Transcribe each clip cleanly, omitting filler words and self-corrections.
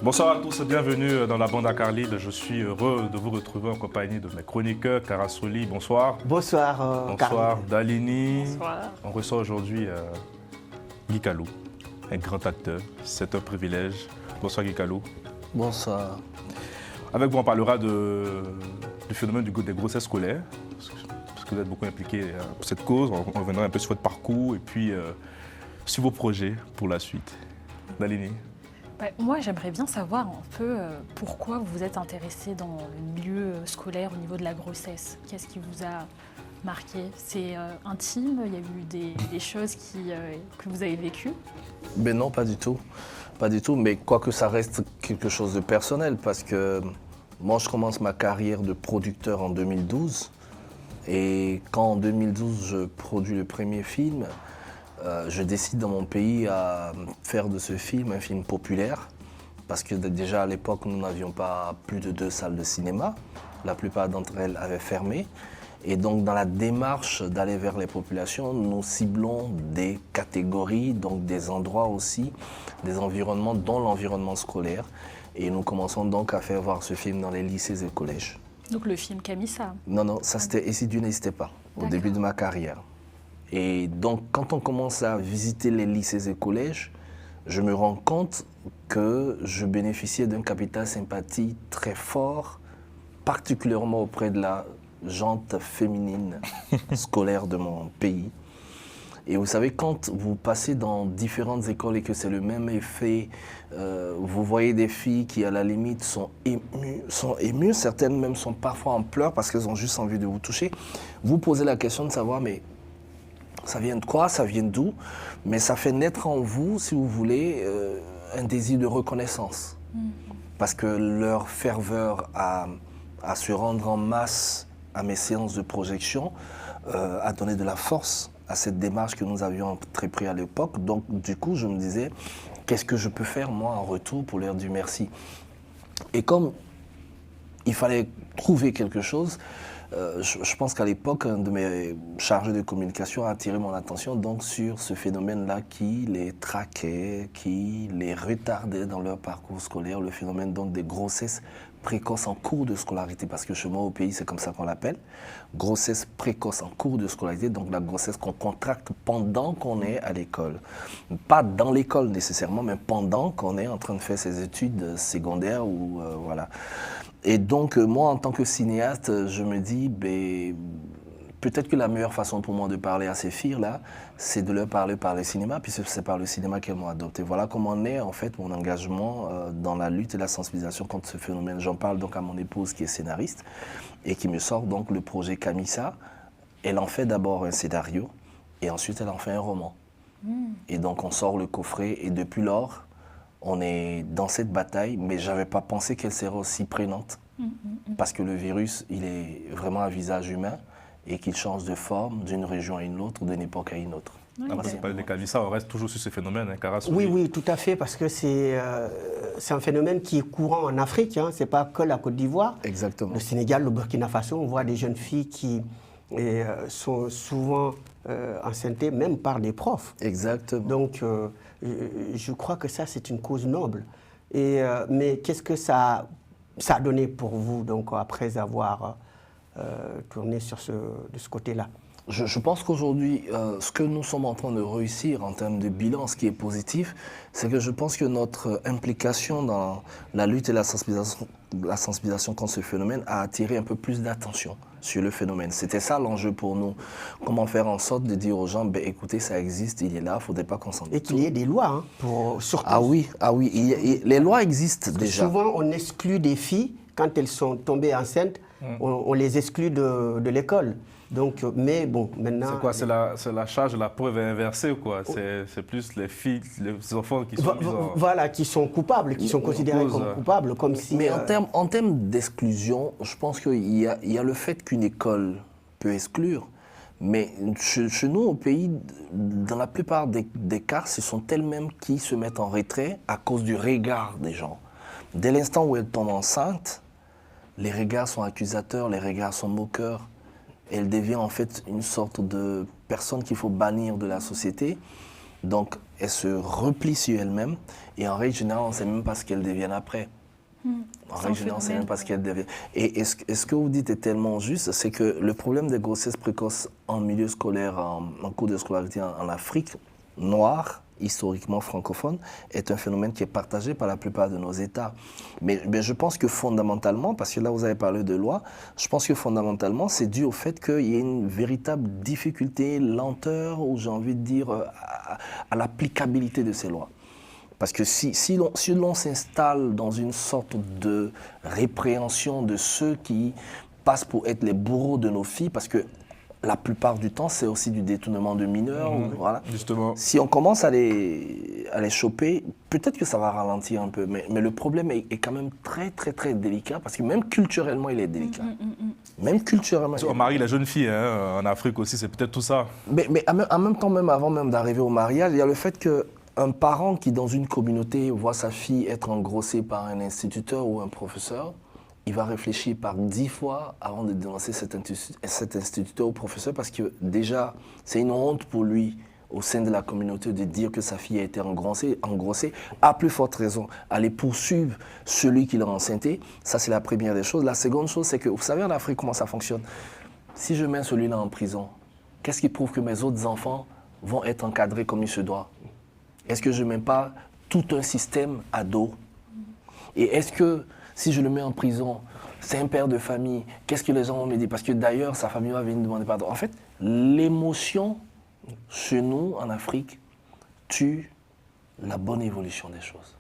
Bonsoir à tous et bienvenue dans la bande à Carlide. Je suis heureux de vous retrouver en compagnie de mes chroniqueurs. Karasoli, bonsoir. Bonsoir. Bonsoir Dalini. Bonsoir. On reçoit aujourd'hui Guy Kalou, un grand acteur. C'est un privilège. Bonsoir Guy Kalou. Bonsoir. Avec vous, on parlera du phénomène des grossesses scolaires, parce que vous êtes beaucoup impliqué pour cette cause. On reviendra un peu sur votre parcours et puis sur vos projets pour la suite. Dalini. Moi, j'aimerais bien savoir un peu pourquoi vous vous êtes intéressé dans le milieu scolaire au niveau de la grossesse. Qu'est-ce qui vous a marqué? C'est intime? Il y a eu des choses que vous avez vécues? Ben non, pas du tout. Pas du tout, mais quoique ça reste quelque chose de personnel, parce que moi, je commence ma carrière de producteur en 2012. Et quand en 2012, je produis le premier film, je décide dans mon pays à faire de ce film un film populaire, parce que déjà à l'époque, nous n'avions pas plus de 2 salles de cinéma. La plupart d'entre elles avaient fermé. Et donc dans la démarche d'aller vers les populations, nous ciblons des catégories, donc des endroits aussi, des environnements, dont l'environnement scolaire. Et nous commençons donc à faire voir ce film dans les lycées et collèges. Donc le film Camissa? Non, ça c'était « Et si Dieu n'existait pas », au début de ma carrière. Et donc, quand on commence à visiter les lycées et collèges, je me rends compte que je bénéficiais d'un capital sympathie très fort, particulièrement auprès de la gente féminine scolaire de mon pays. Et vous savez, quand vous passez dans différentes écoles et que c'est le même effet, vous voyez des filles qui, à la limite, sont émues, certaines même sont parfois en pleurs parce qu'elles ont juste envie de vous toucher. Vous posez la question de savoir, mais ça vient de quoi, ça vient d'où? Mais ça fait naître en vous, si vous voulez, un désir de reconnaissance. Parce que leur ferveur à se rendre en masse à mes séances de projection a donné de la force à cette démarche que nous avions entreprise à l'époque. Donc, du coup, je me disais, qu'est-ce que je peux faire, moi, en retour pour leur dire merci? Et comme il fallait trouver quelque chose, je pense qu'à l'époque, un de mes chargés de communication a attiré mon attention donc sur ce phénomène-là qui les traquait, qui les retardait dans leur parcours scolaire, le phénomène donc des grossesses précoces en cours de scolarité, parce que chez moi au pays, c'est comme ça qu'on l'appelle, grossesse précoce en cours de scolarité, donc la grossesse qu'on contracte pendant qu'on est à l'école. Pas dans l'école nécessairement, mais pendant qu'on est en train de faire ses études secondaires ou voilà. Et donc, moi, en tant que cinéaste, je me dis, peut-être que la meilleure façon pour moi de parler à ces filles-là, c'est de leur parler par le cinéma, puisque c'est par le cinéma qu'elles m'ont adopté. Voilà comment naît, en fait, mon engagement dans la lutte et la sensibilisation contre ce phénomène. J'en parle donc à mon épouse qui est scénariste et qui me sort donc le projet Camissa. Elle en fait d'abord un scénario et ensuite elle en fait un roman. Et donc, on sort le coffret et depuis lors, on est dans cette bataille, mais je n'avais pas pensé qu'elle serait aussi prégnante. Parce que le virus, il est vraiment à visage humain et qu'il change de forme d'une région à une autre, d'une époque à une autre. Vous parlez de Camissa, on reste toujours sur ce phénomène, hein, Karasoli. Oui, tout à fait, parce que c'est un phénomène qui est courant en Afrique, hein, ce n'est pas que la Côte d'Ivoire. Exactement. Le Sénégal, le Burkina Faso, on voit des jeunes filles qui sont souvent enceintes, même par des profs. Exactement. Donc, je crois que ça, c'est une cause noble. Mais qu'est-ce que ça a donné pour vous, donc, après avoir tourné de ce côté-là? Je pense qu'aujourd'hui, ce que nous sommes en train de réussir en termes de bilan, ce qui est positif, c'est que je pense que notre implication dans la lutte et la sensibilisation contre ce phénomène a attiré un peu plus d'attention sur le phénomène. C'était ça l'enjeu pour nous. Comment faire en sorte de dire aux gens, écoutez, ça existe, il est là, il ne faudrait pas qu'on s'en détourne. Et qu'il y ait des lois, hein, pour surtout. Ah oui, les lois existent déjà. Souvent, on exclut des filles, quand elles sont tombées enceintes, on les exclut de l'école. Donc, mais bon, maintenant... C'est quoi? C'est la charge de la preuve inversée, quoi. C'est plus les filles, les enfants qui sont... Voilà, qui sont coupables, qui sont considérés comme coupables, comme si... Mais en termes d'exclusion, je pense qu'il y a le fait qu'une école peut exclure, mais chez nous, au pays, dans la plupart des cas, ce sont elles-mêmes qui se mettent en retrait à cause du regard des gens. Dès l'instant où elles tombent enceintes, les regards sont accusateurs, les regards sont moqueurs. Elle devient en fait une sorte de personne qu'il faut bannir de la société. Donc elles se replient sur elles-mêmes et en règle générale, on ne sait même pas ce qu'elles deviennent après. En règle générale, on ne sait même pas ce qu'elles deviennent. Et ce que vous dites est tellement juste, c'est que le problème des grossesses précoces en milieu scolaire, en cours de scolarité en Afrique noire, historiquement francophone, est un phénomène qui est partagé par la plupart de nos États. Mais je pense que fondamentalement, parce que là vous avez parlé de loi, je pense que fondamentalement c'est dû au fait qu'il y a une véritable difficulté, lenteur, ou j'ai envie de dire, à l'applicabilité de ces lois. Parce que si l'on s'installe dans une sorte de répréhension de ceux qui passent pour être les bourreaux de nos filles, parce que la plupart du temps, c'est aussi du détournement de mineurs. Voilà. Justement. Si on commence à les choper, peut-être que ça va ralentir un peu. Mais le problème est quand même très, très, très délicat, parce que même culturellement, il est délicat. Même culturellement. On marie la jeune fille, hein, en Afrique aussi, c'est peut-être tout ça. Mais en même temps, même avant même d'arriver au mariage, il y a le fait qu'un parent qui, dans une communauté, voit sa fille être engrossée par un instituteur ou un professeur, il va réfléchir par 10 fois avant de dénoncer cet instituteur ou professeur, parce que déjà, c'est une honte pour lui, au sein de la communauté, de dire que sa fille a été engrossée. À plus forte raison, aller poursuivre celui qui l'a enceintée. Ça, c'est la première des choses. La seconde chose, c'est que, vous savez en Afrique comment ça fonctionne. Si je mets celui-là en prison, qu'est-ce qui prouve que mes autres enfants vont être encadrés comme il se doit? Est-ce que je ne mets pas tout un système à dos? Et est-ce que, si je le mets en prison, c'est un père de famille, qu'est-ce que les gens vont me dire? Parce que d'ailleurs, sa famille va venir demander pardon. En fait, l'émotion, chez nous, en Afrique, tue la bonne évolution des choses.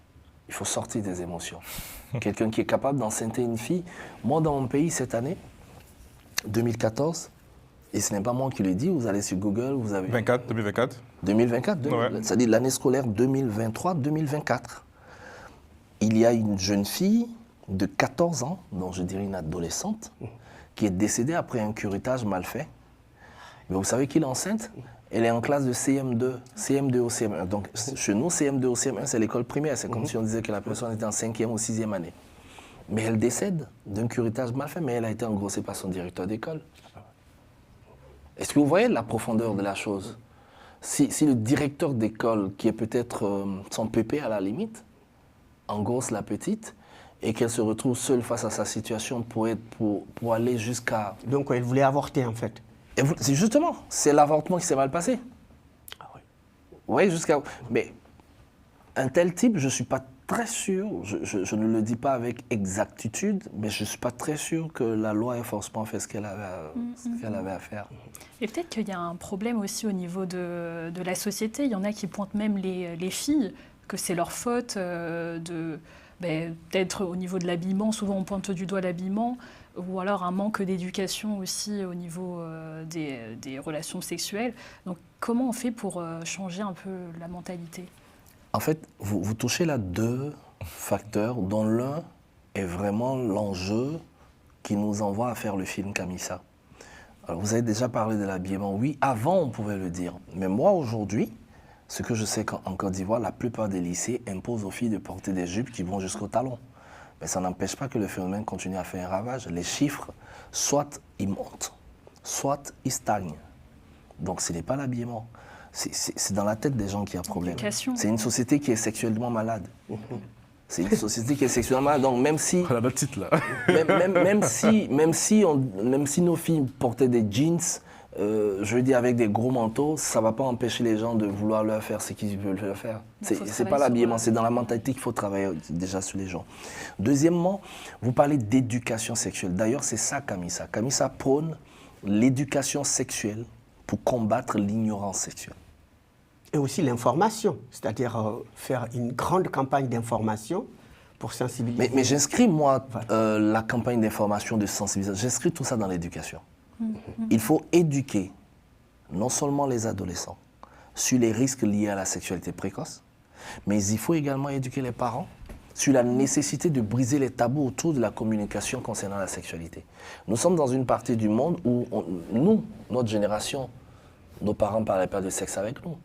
Il faut sortir des émotions. Quelqu'un qui est capable d'enceinte une fille. Moi, dans mon pays, cette année, 2014, et ce n'est pas moi qui le dis, vous allez sur Google, vous avez... 2024 2024, Ouais. c'est-à-dire l'année scolaire 2023-2024. Il y a une jeune fille de 14 ans, donc je dirais une adolescente, qui est décédée après un curettage mal fait. Mais vous savez qui est enceinte? Elle est en classe de CM2 au CM1. Donc chez nous, CM2 au CM1, c'est l'école primaire. C'est comme si on disait que la personne était en 5e ou 6e année. Mais elle décède d'un curettage mal fait, mais elle a été engrossée par son directeur d'école. Est-ce que vous voyez la profondeur de la chose? Si le directeur d'école, qui est peut-être son pépé à la limite, engrosse la petite et qu'elle se retrouve seule face à sa situation pour aller jusqu'à... Donc, elle voulait avorter, en fait. C'est justement, c'est l'avortement qui s'est mal passé. Ah oui. Oui, jusqu'à... Mais un tel type, je ne suis pas très sûr, je ne le dis pas avec exactitude, mais je ne suis pas très sûr que la loi ait forcément fait ce qu'elle avait à faire. Et peut-être qu'il y a un problème aussi au niveau de la société. Il y en a qui pointent même les filles, que c'est leur faute peut-être au niveau de l'habillement. Souvent, on pointe du doigt l'habillement, ou alors un manque d'éducation aussi au niveau des relations sexuelles. Donc, comment on fait pour changer un peu la mentalité? En fait, vous touchez là deux facteurs, dont l'un est vraiment l'enjeu qui nous envoie à faire le film Camissa. Alors, vous avez déjà parlé de l'habillement. Oui, avant, on pouvait le dire. Mais moi, aujourd'hui, ce que je sais qu'en Côte d'Ivoire, la plupart des lycées imposent aux filles de porter des jupes qui vont jusqu'au talon. Mais ça n'empêche pas que le phénomène continue à faire un ravage. Les chiffres, soit ils montent, soit ils stagnent. Donc ce n'est pas l'habillement. C'est dans la tête des gens qu'il y a problème. C'est une société qui est sexuellement malade. C'est une société qui est sexuellement malade. Donc même si... On a notre titre là. même si nos filles portaient des jeans, je veux dire avec des gros manteaux, ça ne va pas empêcher les gens de vouloir leur faire ce qu'ils veulent leur faire. C'est pas l'habillement, c'est dans la mentalité qu'il faut travailler déjà sur les gens. Deuxièmement, vous parlez d'éducation sexuelle. D'ailleurs, c'est ça Camissa. Camissa prône l'éducation sexuelle pour combattre l'ignorance sexuelle. Et aussi l'information, c'est-à-dire faire une grande campagne d'information pour sensibiliser. Mais j'inscris, moi, la campagne d'information, de sensibilisation, j'inscris tout ça dans l'éducation. Il faut éduquer non seulement les adolescents sur les risques liés à la sexualité précoce, mais il faut également éduquer les parents sur la nécessité de briser les tabous autour de la communication concernant la sexualité. Nous sommes dans une partie du monde où nous, notre génération, nos parents ne parlaient pas de sexe avec nous.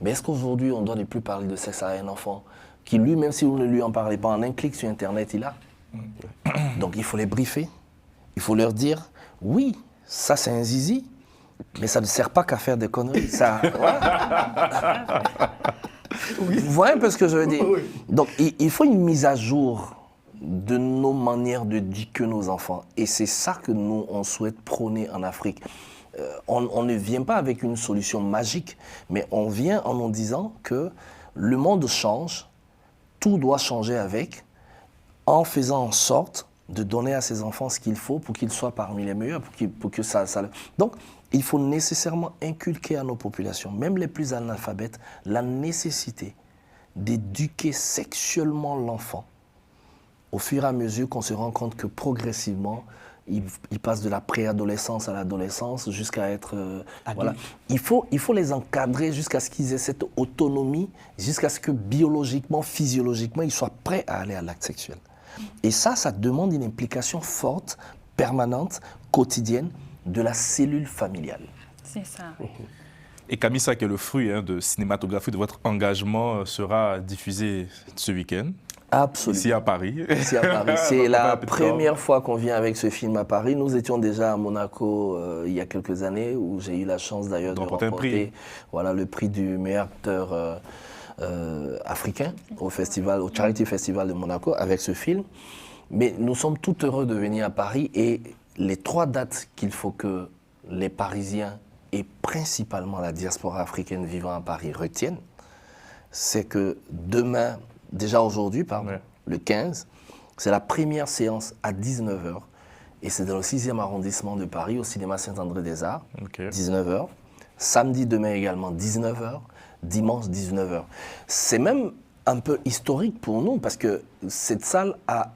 Mais est-ce qu'aujourd'hui, on doit ne plus parler de sexe à un enfant qui, lui, même si vous ne lui en parlez pas, en un clic sur Internet, il a? Donc il faut les briefer. Il faut leur dire, oui, ça c'est un zizi, Mais ça ne sert pas qu'à faire des conneries. Ça, Vous voyez un peu ce que je veux dire? Oui. Donc, il faut une mise à jour de nos manières de d'éduquer nos enfants. Et c'est ça que nous, on souhaite prôner en Afrique. On ne vient pas avec une solution magique, mais on vient en nous disant que le monde change, tout doit changer avec, en faisant en sorte de donner à ses enfants ce qu'il faut pour qu'ils soient parmi les meilleurs, pour que ça... Donc, il faut nécessairement inculquer à nos populations, même les plus analphabètes, la nécessité d'éduquer sexuellement l'enfant au fur et à mesure qu'on se rend compte que progressivement, il passe de la préadolescence à l'adolescence jusqu'à être... voilà. Il faut les encadrer jusqu'à ce qu'ils aient cette autonomie, jusqu'à ce que biologiquement, physiologiquement, ils soient prêts à aller à l'acte sexuel. Et ça demande une implication forte, permanente, quotidienne, de la cellule familiale. C'est ça. Et Kamisa, qui est le fruit de cinématographie de votre engagement, sera diffusé ce week-end. Absolument. Ici à Paris. Ici à Paris. C'est la première fois qu'on vient avec ce film à Paris. Nous étions déjà à Monaco il y a quelques années, où j'ai eu la chance d'ailleurs de remporter le prix du meilleur acteur africain au Charity Festival de Monaco avec ce film. Mais nous sommes tout heureux de venir à Paris, et les 3 dates qu'il faut que les Parisiens et principalement la diaspora africaine vivant à Paris retiennent, c'est que demain, déjà aujourd'hui, le 15, c'est la première séance à 19h, et c'est dans le 6e arrondissement de Paris, au cinéma Saint-André-des-Arts, 19h. Samedi demain également, 19h. Dimanche, 19h. C'est même un peu historique pour nous, parce que cette salle a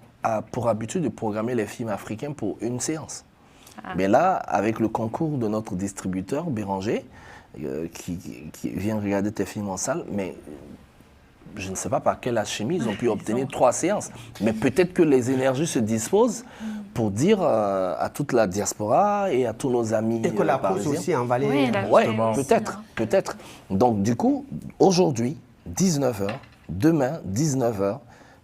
pour habitude de programmer les films africains pour une séance. Mais là, avec le concours de notre distributeur, Béranger, qui vient regarder tes films en salle, mais je ne sais pas par quelle alchimie ils ont pu obtenir 3 séances. Mais peut-être que les énergies se disposent pour dire à toute la diaspora et à tous nos amis et que la cause aussi en valait. Oui, peut-être. Donc du coup, aujourd'hui, 19h, demain, 19h,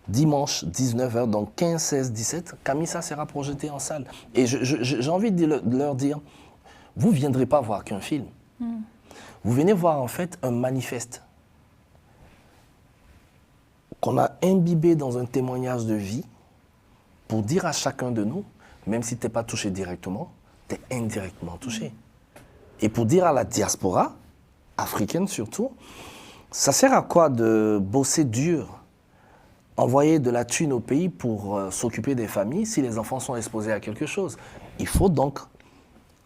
dimanche, 19h, donc 15, 16, 17, Kamisa sera projeté en salle. Et j'ai envie de leur dire, vous ne viendrez pas voir qu'un film. Vous venez voir en fait un manifeste qu'on a imbibé dans un témoignage de vie pour dire à chacun de nous, même si tu n'es pas touché directement, tu es indirectement touché. Et pour dire à la diaspora, africaine surtout, ça sert à quoi de bosser dur, envoyer de la thune au pays pour s'occuper des familles si les enfants sont exposés à quelque chose? Il faut donc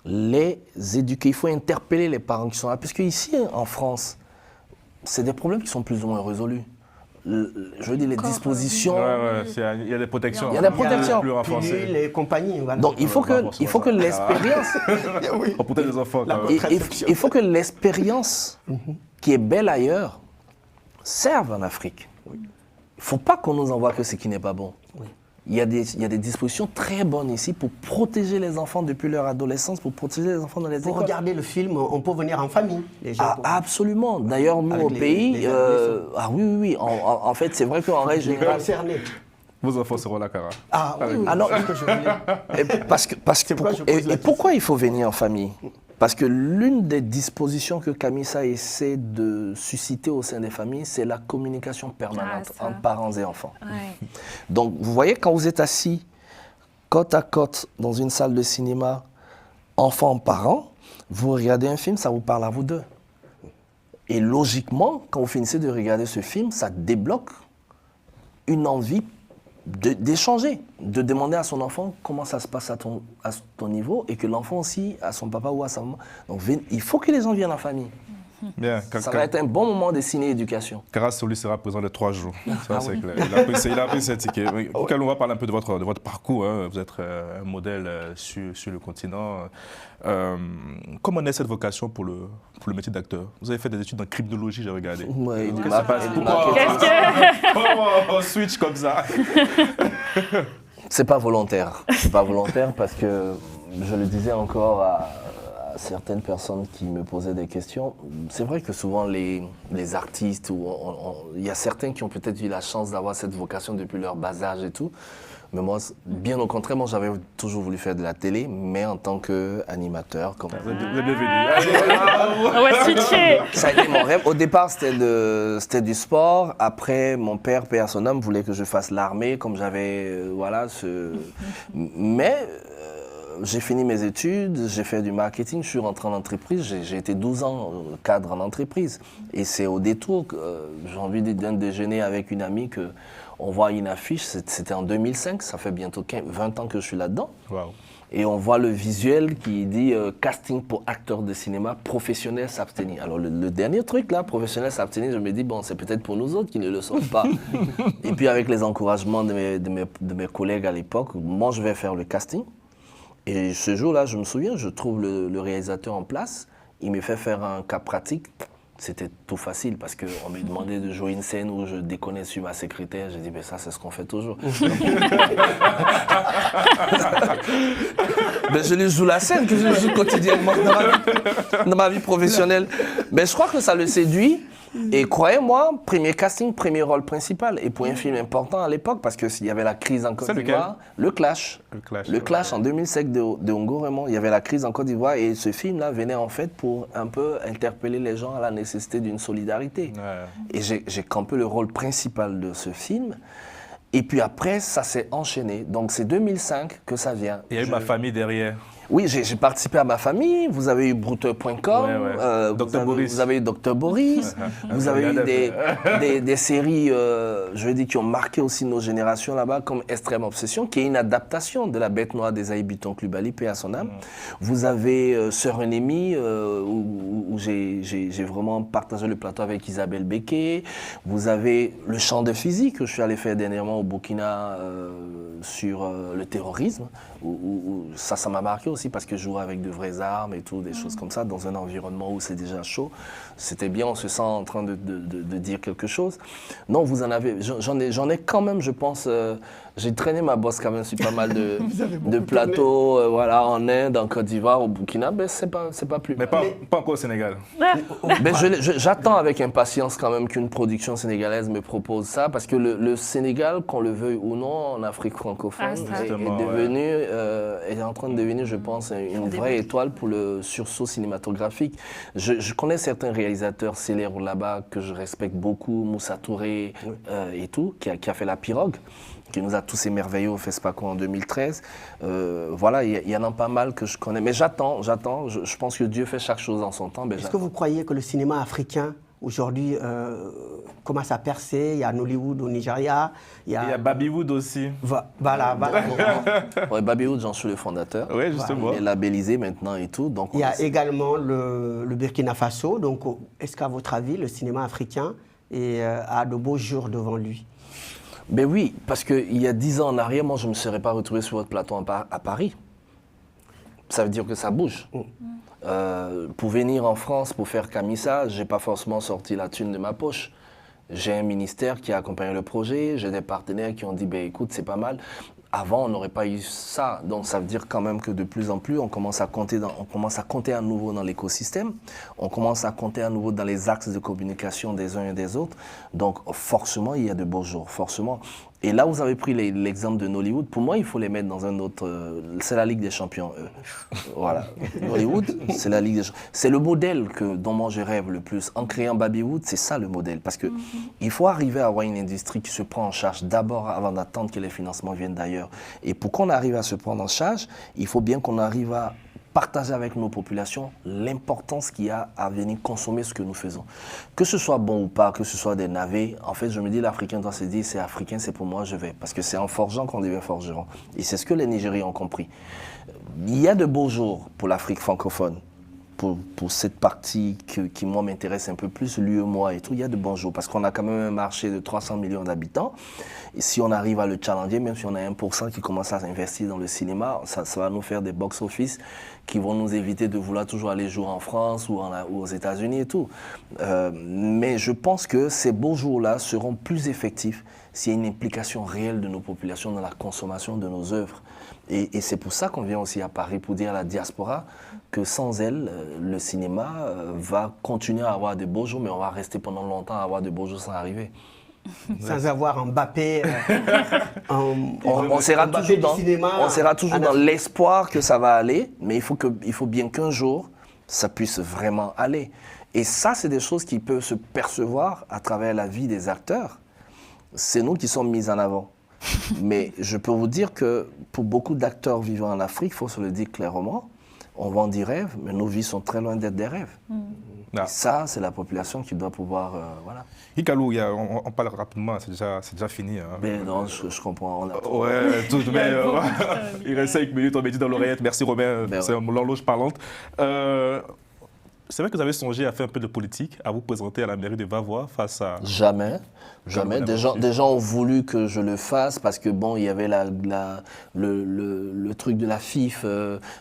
les éduquer, il faut interpeller les parents qui sont là. Parce qu'ici, en France, c'est des problèmes qui sont plus ou moins résolus. Je veux dire, les dispositions... il y a des protections. Il y a des protections. Plus renforcées. Les compagnies, voilà. Donc il faut que l'expérience... On protège les enfants. Il faut que l'expérience qui est belle ailleurs serve en Afrique. Il ne faut pas qu'on nous envoie que ce qui n'est pas bon. Il y a des dispositions très bonnes ici pour protéger les enfants depuis leur adolescence, pour protéger les enfants dans les écoles. Pour regarder le film, on peut venir en famille. Les gens absolument. D'ailleurs, nous, au pays... oui. En fait, c'est vrai qu'en règle générale... Vos enfants seront là, Kara. Alors, pourquoi il faut venir en famille? Parce que l'une des dispositions que Kamisa essaie de susciter au sein des familles, c'est la communication permanente entre parents et enfants. Donc, vous voyez, quand vous êtes assis côte à côte dans une salle de cinéma, enfants-parents, vous regardez un film, ça vous parle à vous deux. Et logiquement, quand vous finissez de regarder ce film, ça débloque une envie d'échanger, de demander à son enfant comment ça se passe à ton niveau, et que l'enfant aussi, à son papa ou à sa maman. Donc il faut que les gens viennent en famille. Bien, ça va être un bon moment de ciné-éducation. Kara Solly sera présent les 3 jours. Ça, c'est clair. Il a pris cette ticket. On va parler un peu de votre parcours. Vous êtes un modèle sur le continent. Comment naît cette vocation pour le métier d'acteur? Vous avez fait des études en criminologie, j'ai regardé. Oui, pourquoi on switch comme ça? C'est pas volontaire. C'est pas volontaire parce que, je le disais encore à certaines personnes qui me posaient des questions, c'est vrai que souvent les artistes, il y a certains qui ont peut-être eu la chance d'avoir cette vocation depuis leur bas âge et tout, Mais moi, bien au contraire, moi j'avais toujours voulu faire de la télé, mais en tant qu'animateur. Vous êtes bienvenue. On va switcher. Ça a été mon rêve. Au départ, c'était du sport. Après, mon père, paix à son âme, voulait que je fasse l'armée, comme j'avais, Mais j'ai fini mes études, j'ai fait du marketing, je suis rentré en entreprise, j'ai été 12 ans cadre en entreprise. Et c'est au détour que j'ai envie d'un déjeuner avec une amie qu'on voit une affiche, c'était en 2005, ça fait bientôt 20 ans que je suis là-dedans. Wow. Et on voit le visuel qui dit casting pour acteurs de cinéma, professionnels s'abstenir. Alors le dernier truc là, professionnels s'abstenir, je me dis bon, c'est peut-être pour nous autres qui ne le sont pas. Et puis avec les encouragements de mes collègues à l'époque, moi je vais faire le casting. Et ce jour-là, je me souviens, je trouve le réalisateur en place, il me fait faire un cas pratique. C'était tout facile parce qu'on me demandait de jouer une scène où je déconnais sur ma secrétaire. J'ai dit, mais ça, c'est ce qu'on fait toujours. Mais je lui joue la scène que je joue quotidiennement dans ma vie professionnelle. Mais je crois que ça le séduit. Et croyez-moi, premier casting, premier rôle principal. Et pour un film important à l'époque, parce qu'il y avait la crise en Côte d'Ivoire. Le Clash. Le Clash en 2005 de Ngo Raymond. Il y avait la crise en Côte d'Ivoire et ce film-là venait en fait pour un peu interpeller les gens à la nécessité d'une solidarité. Ouais. Et j'ai campé le rôle principal de ce film. Et puis après, ça s'est enchaîné. Donc c'est 2005 que ça vient. Il y a eu ma famille derrière. Oui, j'ai participé à ma famille. Vous avez eu Brouteux.com, vous avez eu Dr Boris, vous avez eu des séries, je veux dire, qui ont marqué aussi nos générations là-bas, comme Extrême Obsession, qui est une adaptation de La Bête Noire des Aïbiton Clubali, paix à son âme. Vous avez Sœur Ennemie, où j'ai vraiment partagé le plateau avec Isabelle Becquet. Vous avez Le Chant de Physique, que je suis allé faire dernièrement au Burkina sur le terrorisme, où ça m'a marqué aussi parce que je jouais avec de vraies armes et tout, des choses comme ça, dans un environnement où c'est déjà chaud. C'était bien, on se sent en train de dire quelque chose. Non, vous en avez, j'en ai quand même, je pense, j'ai traîné ma bosse quand même sur pas mal de plateaux, voilà, en Inde, en Côte d'Ivoire, au Burkina, mais c'est pas plus. Mais pas encore au Sénégal. Mais j'attends avec impatience quand même qu'une production sénégalaise me propose ça, parce que le Sénégal, qu'on le veuille ou non, en Afrique francophone, est en train de devenir, je pense, une vraie étoile pour le sursaut cinématographique. Je connais certains réalisateurs célèbres là-bas que je respecte beaucoup, Moussa Touré et tout, qui a fait La Pirogue, qui nous a tous émerveillés au FESPACO en 2013. Voilà, il y en a pas mal que je connais. Mais j'attends. Je pense que Dieu fait chaque chose en son temps. Est-ce que vous croyez que le cinéma africain, aujourd'hui, commence à percer? Il y a Nollywood au Nigeria. Il y a Babywood aussi. Voilà. Ouais, Babywood, j'en suis le fondateur. Oui, justement. Il est labellisé maintenant et tout. Donc il y a également le Burkina Faso. Donc, est-ce qu'à votre avis, le cinéma africain a de beaux jours devant lui? Ben oui, parce qu'il y a 10 ans en arrière, moi, je ne me serais pas retrouvé sur votre plateau à Paris. Ça veut dire que ça bouge. Pour venir en France, pour faire Camissa, je n'ai pas forcément sorti la thune de ma poche. J'ai un ministère qui a accompagné le projet, j'ai des partenaires qui ont dit, ben, écoute, c'est pas mal. Avant, on n'aurait pas eu ça. Donc, ça veut dire quand même que de plus en plus, on commence à compter à nouveau dans l'écosystème. On commence à compter à nouveau dans les axes de communication des uns et des autres. Donc, forcément, il y a de beaux jours, forcément. Et là, vous avez pris l'exemple de Nollywood. Pour moi, il faut les mettre dans un autre... c'est la Ligue des Champions, eux. Voilà. Nollywood, c'est la Ligue des Champions. C'est le modèle dont moi je rêve le plus. En créant Babywood, c'est ça le modèle. Parce qu'il faut arriver à avoir une industrie qui se prend en charge d'abord avant d'attendre que les financements viennent d'ailleurs. Et pour qu'on arrive à se prendre en charge, il faut bien qu'on arrive à partager avec nos populations l'importance qu'il y a à venir consommer ce que nous faisons. Que ce soit bon ou pas, que ce soit des navets, en fait, je me dis, l'Africain doit se dire, c'est africain, c'est pour moi, je vais. Parce que c'est en forgeant qu'on devient forgeron. Et c'est ce que les Nigériens ont compris. Il y a de beaux jours pour l'Afrique francophone. Pour cette partie qui moi, m'intéresse un peu plus, l'UEMOA et tout, il y a de bons jours. Parce qu'on a quand même un marché de 300 millions d'habitants. Et si on arrive à le challenger, même si on a 1% qui commence à investir dans le cinéma, ça va nous faire des box-office qui vont nous éviter de vouloir toujours aller jouer en France ou aux États-Unis et tout. Mais je pense que ces beaux jours-là seront plus effectifs s'il y a une implication réelle de nos populations dans la consommation de nos œuvres. Et c'est pour ça qu'on vient aussi à Paris pour dire à la diaspora que sans elle, le cinéma va continuer à avoir de beaux jours, mais on va rester pendant longtemps à avoir de beaux jours sans arriver. sans avoir Mbappé. On sera Mbappé toujours du cinéma on sera toujours en dans Afrique. l'espoir que ça va aller, mais il faut bien qu'un jour, ça puisse vraiment aller. Et ça, c'est des choses qui peuvent se percevoir à travers la vie des acteurs. C'est nous qui sommes mis en avant. Mais je peux vous dire que pour beaucoup d'acteurs vivant en Afrique, il faut se le dire clairement, on vend des rêves, mais nos vies sont très loin d'être des rêves. Ah. Et ça, c'est la population qui doit pouvoir... voilà. Hikalou, on parle rapidement, c'est déjà fini. Hein. Mais non, je comprends. On a... Ouais, tout de même. Il reste 5 minutes, on me dit dans l'oreillette. Merci Romain, Ben c'est ouais. l'horloge parlante. C'est vrai que vous avez songé à faire un peu de politique, à vous présenter à la mairie de Vavois face à... Jamais. Comme Des gens ont voulu que je le fasse parce que bon, il y avait le truc de la FIF,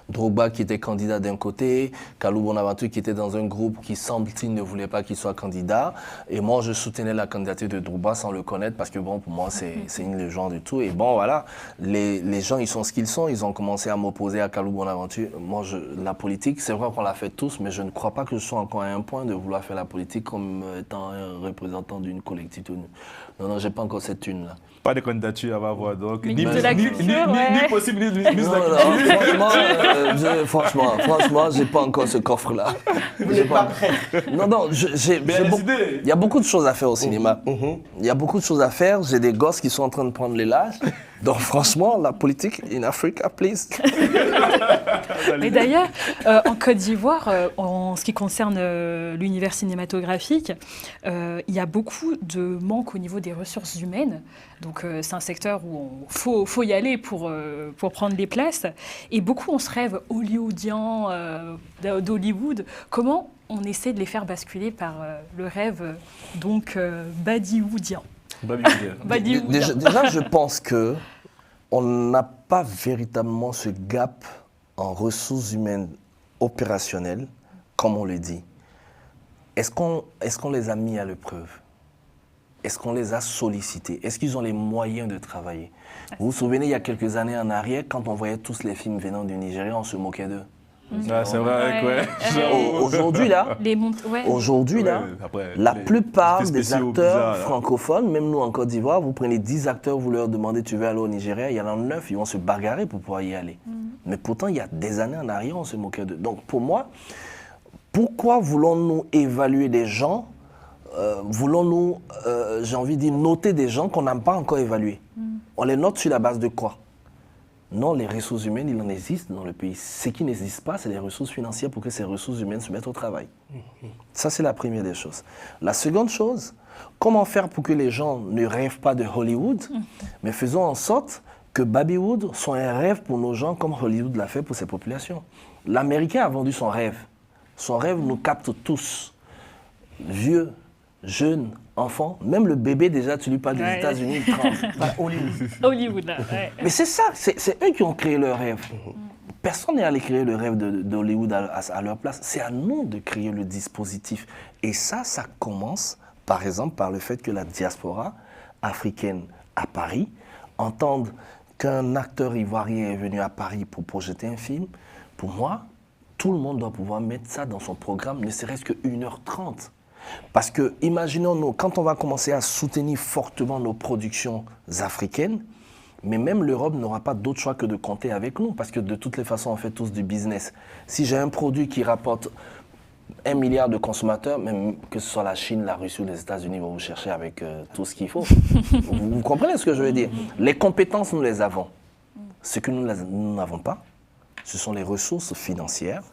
Drogba qui était candidat d'un côté, Kalou Bonaventure qui était dans un groupe qui semble-t-il ne voulait pas qu'il soit candidat. Et moi, je soutenais la candidature de Drogba sans le connaître parce que bon, pour moi, c'est une légende et tout. Et bon, voilà, les gens, ils sont ce qu'ils sont. Ils ont commencé à m'opposer à Kalou Bonaventure. Moi, la politique, c'est vrai qu'on l'a fait tous, mais je ne crois pas que je sois encore à un point de vouloir faire la politique comme étant un représentant d'une collectivité. Non, j'ai pas encore cette thune-là. Pas de candidature à Vavois, donc Ministre de la Culture, ouais. ni possible ministre de Non, la Culture. non, franchement, j'ai pas encore ce coffre-là. Vous n'êtes pas prêt. Non, j'ai Mais beaucoup- idées. il y a beaucoup de choses à faire au cinéma. Il y a beaucoup de choses à faire. J'ai des gosses qui sont en train de prendre les lâches. Donc franchement, la politique in Africa, please. Mais d'ailleurs, en Côte d'Ivoire, en ce qui concerne l'univers cinématographique, il y a beaucoup de manque au niveau des ressources humaines. Donc c'est un secteur où il faut y aller pour prendre les places. Et beaucoup ont ce rêve hollywoodien d'Hollywood. Comment on essaie de les faire basculer par le rêve donc badioudien? Déjà, je pense que on n'a pas véritablement ce gap en ressources humaines opérationnelles, comme on le dit. Est-ce qu'on les a mis à l'épreuve? Est-ce qu'on les a sollicités? Est-ce qu'ils ont les moyens de travailler? Vous vous souvenez, il y a quelques années en arrière, quand on voyait tous les films venant du Nigeria, on se moquait d'eux. Ah, c'est vrai, Ouais. ouais. Aujourd'hui, là, Aujourd'hui, là, Ouais, après, la les plupart effets des spéciaux acteurs bizarres, là. francophones, même nous en Côte d'Ivoire, vous prenez 10 acteurs, vous leur demandez tu veux aller au Nigeria, il y en a 9, ils vont se bagarrer pour pouvoir y aller. Mais pourtant, il y a des années en arrière, on se moquait d'eux. Donc pour moi, pourquoi voulons-nous évaluer des gens, voulons-nous, j'ai envie de dire, noter des gens qu'on n'a pas encore évalués? On les note sur la base de quoi? Non, les ressources humaines, il en existe dans le pays. Ce qui n'existe pas, c'est les ressources financières pour que ces ressources humaines se mettent au travail. Ça, c'est la première des choses. La seconde chose, comment faire pour que les gens ne rêvent pas de Hollywood, mais faisons en sorte que Babywood soit un rêve pour nos gens comme Hollywood l'a fait pour ses populations. L'Américain a vendu son rêve. Son rêve nous capte tous. Vieux, jeunes, enfants, même le bébé déjà, tu lui parles des Ouais. États-Unis, il tremble. Hollywood, là. Ouais. Mais c'est ça, c'est eux qui ont créé leur rêve. Personne n'est allé créer le rêve d'Hollywood à leur place. C'est à nous de créer le dispositif. Et ça commence, par exemple, par le fait que la diaspora africaine à Paris entende qu'un acteur ivoirien est venu à Paris pour projeter un film. Pour moi, tout le monde doit pouvoir mettre ça dans son programme, ne serait-ce que 1h30. Parce que, imaginons-nous, quand on va commencer à soutenir fortement nos productions africaines, mais même l'Europe n'aura pas d'autre choix que de compter avec nous, parce que de toutes les façons, on fait tous du business. Si j'ai un produit qui rapporte 1 milliard de consommateurs, même que ce soit la Chine, la Russie ou les États-Unis, vont vous chercher avec tout ce qu'il faut. Vous comprenez ce que je veux dire? Les compétences, nous les avons. Ce que nous n'avons pas, ce sont les ressources financières,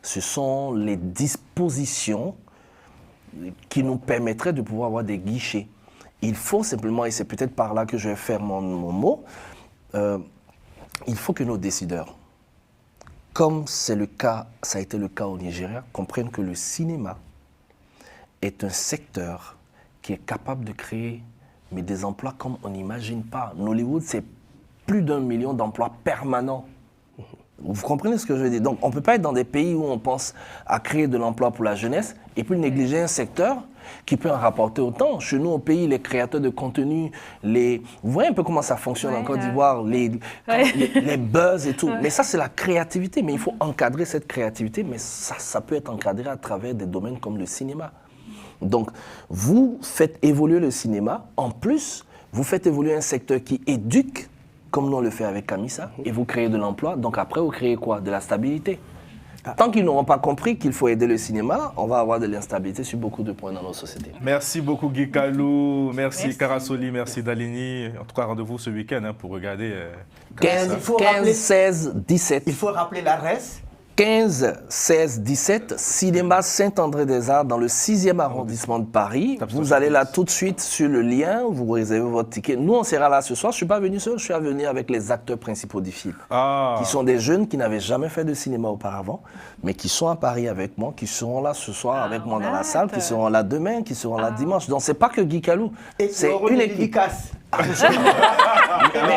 ce sont les dispositions qui nous permettraient de pouvoir avoir des guichets. Il faut simplement, et c'est peut-être par là que je vais faire mon mot, il faut que nos décideurs, comme c'est le cas, ça a été le cas au Nigeria, comprennent que le cinéma est un secteur qui est capable de créer mais des emplois comme on n'imagine pas. Hollywood, c'est plus d'1 million d'emplois permanents. Vous comprenez ce que je veux dire? Donc, on ne peut pas être dans des pays où on pense à créer de l'emploi pour la jeunesse et puis négliger un secteur qui peut en rapporter autant. Chez nous, au pays, les créateurs de contenu, vous voyez un peu comment ça fonctionne en Côte d'Ivoire, les buzz et tout. Mais ça, c'est la créativité. Mais il faut encadrer cette créativité, mais ça peut être encadré à travers des domaines comme le cinéma. Donc, vous faites évoluer le cinéma. En plus, vous faites évoluer un secteur qui éduque, comme nous on le fait avec Camissa, et vous créez de l'emploi. Donc après, vous créez quoi? De la stabilité. Tant qu'ils n'auront pas compris qu'il faut aider le cinéma, on va avoir de l'instabilité sur beaucoup de points dans nos sociétés. Merci beaucoup Guy Kalou, merci Karasoli, merci Dalini. En tout cas, rendez-vous ce week-end pour regarder 15, 16, 17. Il faut rappeler l'adresse. 15, 16, 17, Cinéma Saint-André-des-Arts dans le 6e arrondissement de Paris. Vous allez là tout de suite sur le lien, vous réservez votre ticket. Nous, on sera là ce soir. Je ne suis pas venu seul, je suis venu avec les acteurs principaux du film. Qui sont des jeunes qui n'avaient jamais fait de cinéma auparavant, mais qui sont à Paris avec moi, qui seront là ce soir avec moi dans la salle, qui seront là demain, qui seront là dimanche. Donc, ce n'est pas que Guy Kalou, c'est une équipe.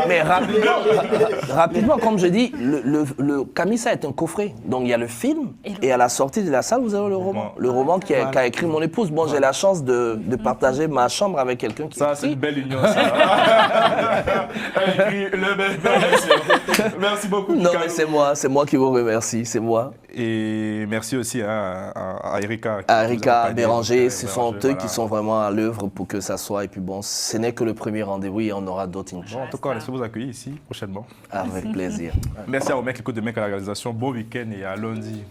Mais rapidement, comme je dis, le Camissa est un coffret. Donc il y a le film et à la sortie de la salle, vous avez le roman. Le roman qu'a écrit mon épouse. Bon, j'ai la chance de partager ma chambre avec quelqu'un qui ça, écrit. c'est une belle union, ça. Elle écrit le bel. Merci beaucoup. Non, mais c'est moi qui vous remercie, c'est moi. Et merci aussi à Erika. À Erika, à Béranger, ce sont eux qui sont vraiment à l'œuvre pour que ça soit. Et puis bon, ce n'est que le premier rendez-vous et on aura d'autres. Bon, en tout cas, on espère vous accueillir ici prochainement. Avec plaisir. Merci à Omek, l'écoute de Mec à la réalisation. Bon week-end et à lundi.